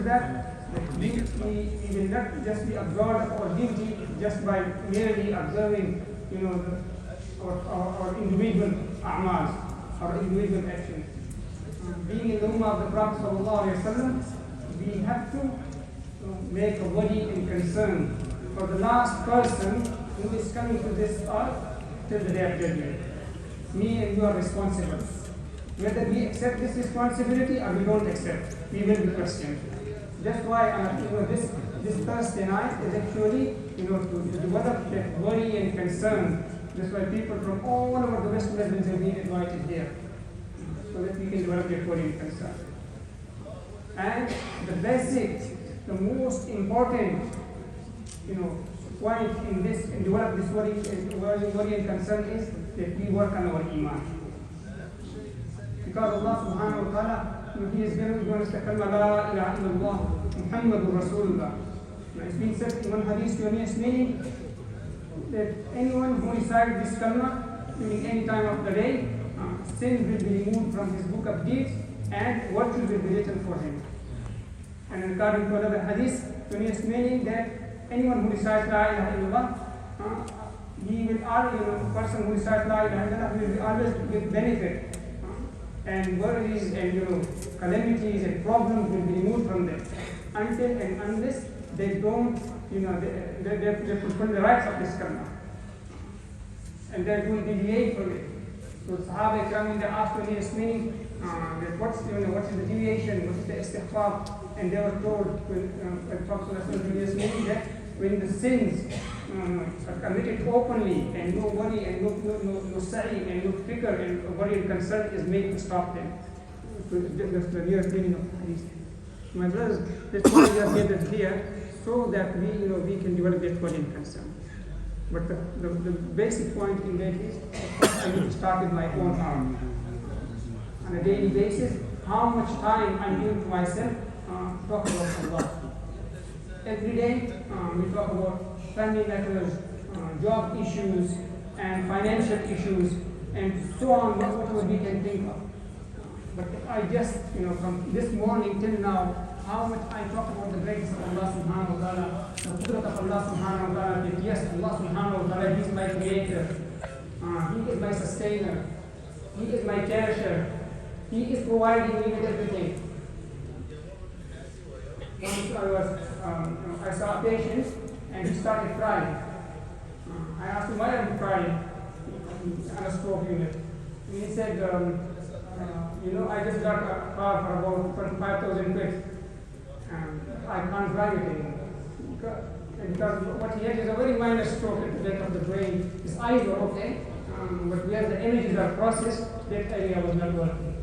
is that we will not just be absorbed of our duty just by merely observing, our individual a'mals, our individual actions. Being in the ummah of the Prophet ﷺ, we have to make a worry and concern for the last person who is coming to this earth till the day of judgment. Me and you are responsible. Whether we accept this responsibility or we don't accept, we will be questioned. That's why this Thursday night is actually to develop that worry and concern. That's why people from all over the West Midlands have been invited here, so that we can develop that worry and concern. And the basic, the most important, point in this and develop this worry and concern is that we work on our iman. Because Allah subhanahu wa ta'ala, He is given us the kalma la ilaha illallah Muhammadur Rasulullah. It's been said in one hadith to its meaning that anyone who recites this kalma during any time of the day, sin will be removed from his book of deeds and virtue will be written for him. And according to another hadith, to its meaning that anyone who recites la ilaha illallah, he will always, person who recites la ilaha illallah will be always with benefit. And worries and calamities and problems will be removed from them until and unless they don't they fulfill the rights of this kalma, and they will deviate from it. So Sahaba Ikram, they asked when his meaning that what is the deviation, what is the istighfar, and they were told when Prophet his meaning that when the sins are committed openly and no worry and no sa'i and no fikr and worry and concern is made to stop them. So that's the real meaning of the hadith. My brothers, that's why we are gathered here, so that we can develop that worry and concern. But the basic point in that is, I need to start with my own arm. On a daily basis, how much time I'm giving to myself to talk about Allah. Every day we talk about family matters, job issues, and financial issues, and so on, whatever we can think of. But I just, from this morning till now, how much I talk about the greatness of Allah subhanahu wa ta'ala, the qudrat of Allah subhanahu wa ta'ala, that yes, Allah subhanahu wa ta'ala, He is my creator, He is my sustainer, He is my cherisher, He is providing me with everything. Once I saw a patient and he started crying. I asked him, why are you crying? On a stroke unit. And he said, I just got a car for about 25,000 quid. I can't drive it anymore. Because what he had is a very minor stroke at the back of the brain. His eyes were okay, but where the images are processed, that area was not working.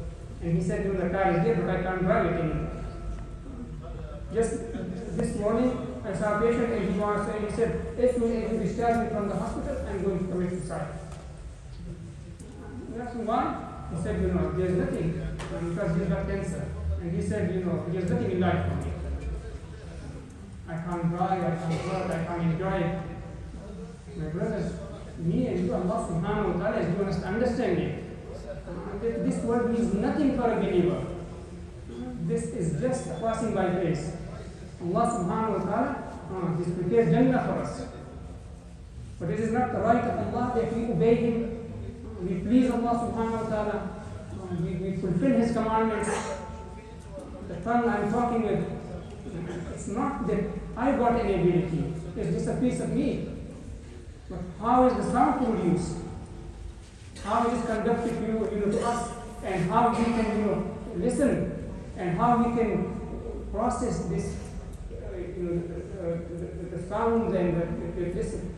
And he said, the car is there, but I can't drive it anymore. Just this morning, I saw a patient and he said, as soon as you discharge me from the hospital, I'm going to commit suicide. I asked him why? He said, there's nothing, because he's got cancer. And he said, there's nothing in life for me. I can't drive, I can't work, I can't enjoy it. My brothers, me and you, Allah subhanahu wa ta'ala has given us understanding that this world means nothing for a believer. This is just passing by grace. Allah subhanahu wa ta'ala has prepared Jannah for us. But it is not the right of Allah that we obey Him, we please Allah subhanahu wa ta'ala, we fulfill His commandments. The tongue I'm talking with, it's not that I got any ability, it's just a piece of me. But how is the sound produced? How it is conducted to us, and how we can listen, and how we can process this, the sounds and the listen.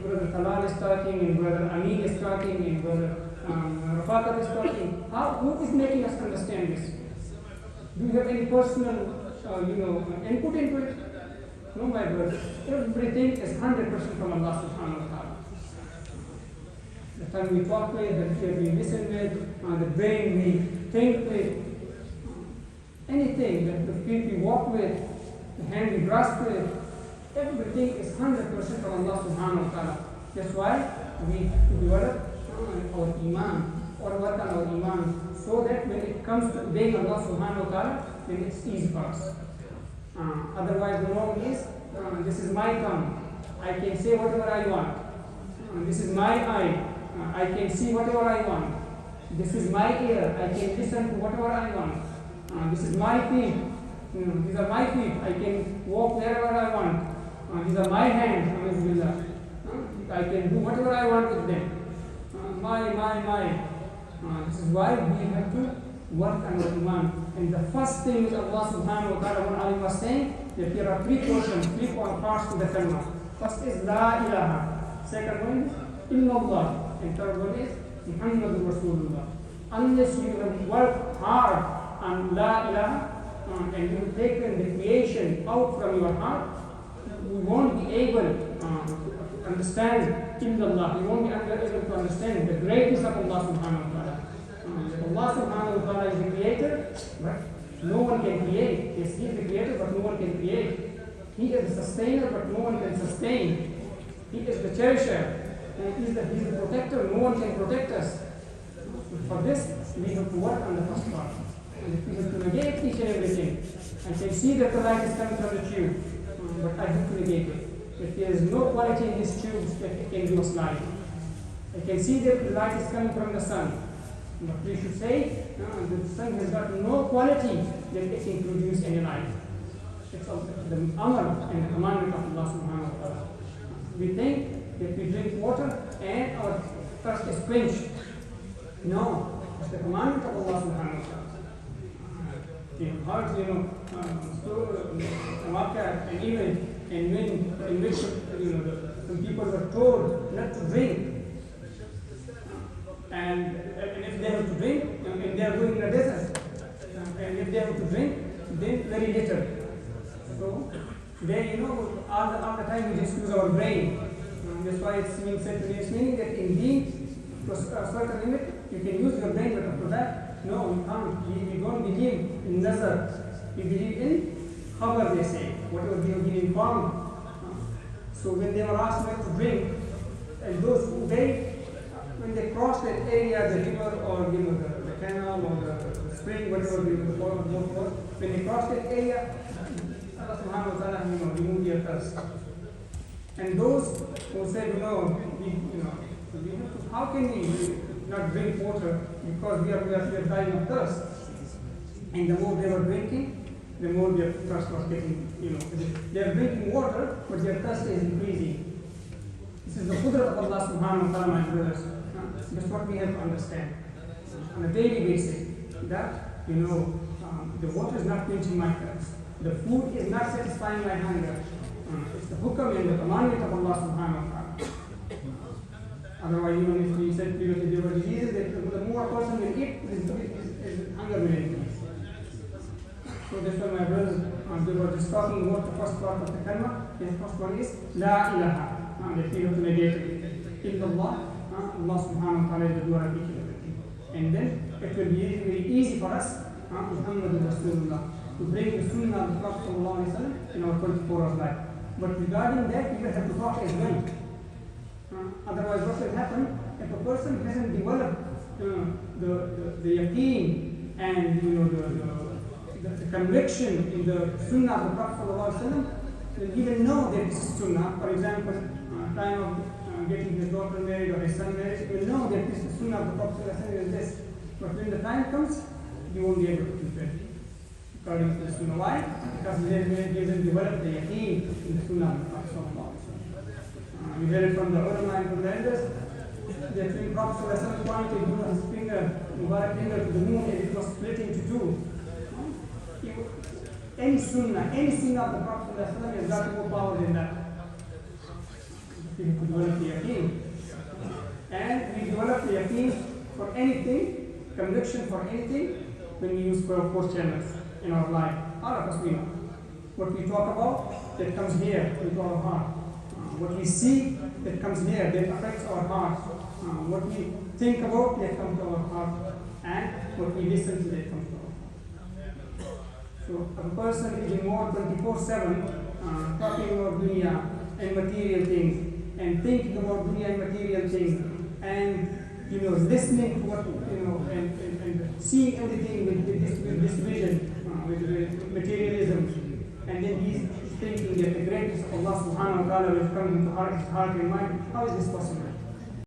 Brother Talal is talking, and Brother Amin is talking, and Brother Rafakat is talking. Who is making us understand this? Do you have any personal, input into it? No, my brother. Everything is 100% from Allah subhanahu wa ta'ala. The tongue we talk with, the ear we listen with, the brain we think with, anything, the feet we walk with, the hand we grasp with, everything is 100% from Allah subhanahu wa ta'ala. That's why we develop our iman, or work on our iman, so that when it comes to obeying Allah subhanahu wa ta'ala, then it's easy for us. Otherwise, the norm is this is my tongue. I can say whatever I want. This is my eye. I can see whatever I want. This is my ear. I can listen to whatever I want. This is my feet. These are my feet. I can walk wherever I want. These are my hands. I can do whatever I want with them. My. This is why we have to work on our iman. And the first thing is Allah subhanahu wa ta'ala, when Ali was saying that there are three portions, three parts to the kalmah. First is La ilaha. Second one is Illallah. And third one is Muhammadur Rasulullah. Unless you have worked hard on La ilaha and you have taken the creation out from your heart, you won't be able to understand Illallah. You won't be able to understand the greatness of Allah subhanahu wa ta'ala. Allah subhanahu wa ta'ala is the creator, but no one can create. Yes, He is the creator, but no one can create. He is the sustainer, but no one can sustain. He is the cherisher. He is the protector. No one can protect us. For this, we have to work on the first part. And if we have to negate each and everything, I can see that the light is coming from the tube, but I have to negate it. If there is no quality in this tube that it can give us light, I can see that the light is coming from the sun, but we should say the sun has got no quality that it can produce any light. It's the amr and the commandment of Allah subhanahu wa ta'ala. We think that we drink water and our thirst is quenched. No, it's the commandment of Allah subhanahu wa ta'ala. In hearts, markaz, and even in which some people were told not to drink, and if they have to drink, and they are going in a desert, and if they have to drink, then very little. So they, all the time we just use our brain. That's why it's being said to me, it's meaning that indeed, to a certain limit, you can use your brain, but after that, no, we can't. We don't believe in nazar. We believe in khabar, they say, whatever we have been informed. So when they were asked not to drink, and those who when they crossed that area, the river or the canal or the spring, whatever when they crossed that area, Allah subhanahu wa ta'ala removed their thirst. And those who said, how can we not drink water because we are dying of thirst? And the more they were drinking, the more their thirst was getting, they are drinking water, but their thirst is increasing. This is the qudrat of Allah subhanahu wa ta'ala, my brothers. That's what we have to understand on a daily basis. That, the water is not quenching my thirst. The food is not satisfying my hunger. It's the hukam and the commandment of Allah subhanahu wa ta'ala. Otherwise, even if we said previously there were diseases, that the more a person will eat, his hunger will increase. So that's why my brothers, they were just talking about the first part of the kalmah. The first one is La ilaha, that we have to negate it. Illallah, Allah subhanahu wa ta'ala is the doer of each and everything. And then it will be very easy for us, Muhammadur Rasulullah, to bring the sunnah of the Prophet sallallahu alaihi wasallam in our 24 hours life. But regarding that, we will have to talk as well. Otherwise, what will happen if a person hasn't developed the yaqeen and the conviction in the sunnah of the Prophet sallallahu alaihi wasallam, he will know that this is sunnah. For example, time of getting his daughter married or his son married, he will know that this is sunnah of the Prophet sallallahu alaihi wasallam is this. But when the time comes, he won't be able to fulfill it according to the sunnah. Why? Because he hasn't developed the yaqeen in the sunnah of the Prophet sallallahu alaihi wasallam. We heard it from the ulama and from the elders that when Prophet sallallahu alaihi wasallam pointed his finger, Mubarak finger to the moon, and it was split into two. Any sunnah of the Prophet sallallahu alaihi wasallam has got more power than that. We have to develop the yaqeen. And we develop the yaqeen for anything, conviction for anything, when we use 4 channels in our life. All of us we know. What we talk about, that comes here into our heart. What we see, that comes here, that affects our heart. What we think about, that comes to our heart. And what we listen to, that comes to our heart. So if a person is more 24/7, talking about dunya and material things, and thinking about dunya and material things, and listening to what and seeing everything with this vision, with materialism, and then he is thinking that the greatness of Allah subhanahu wa ta'ala will come into his heart and mind. How is this possible?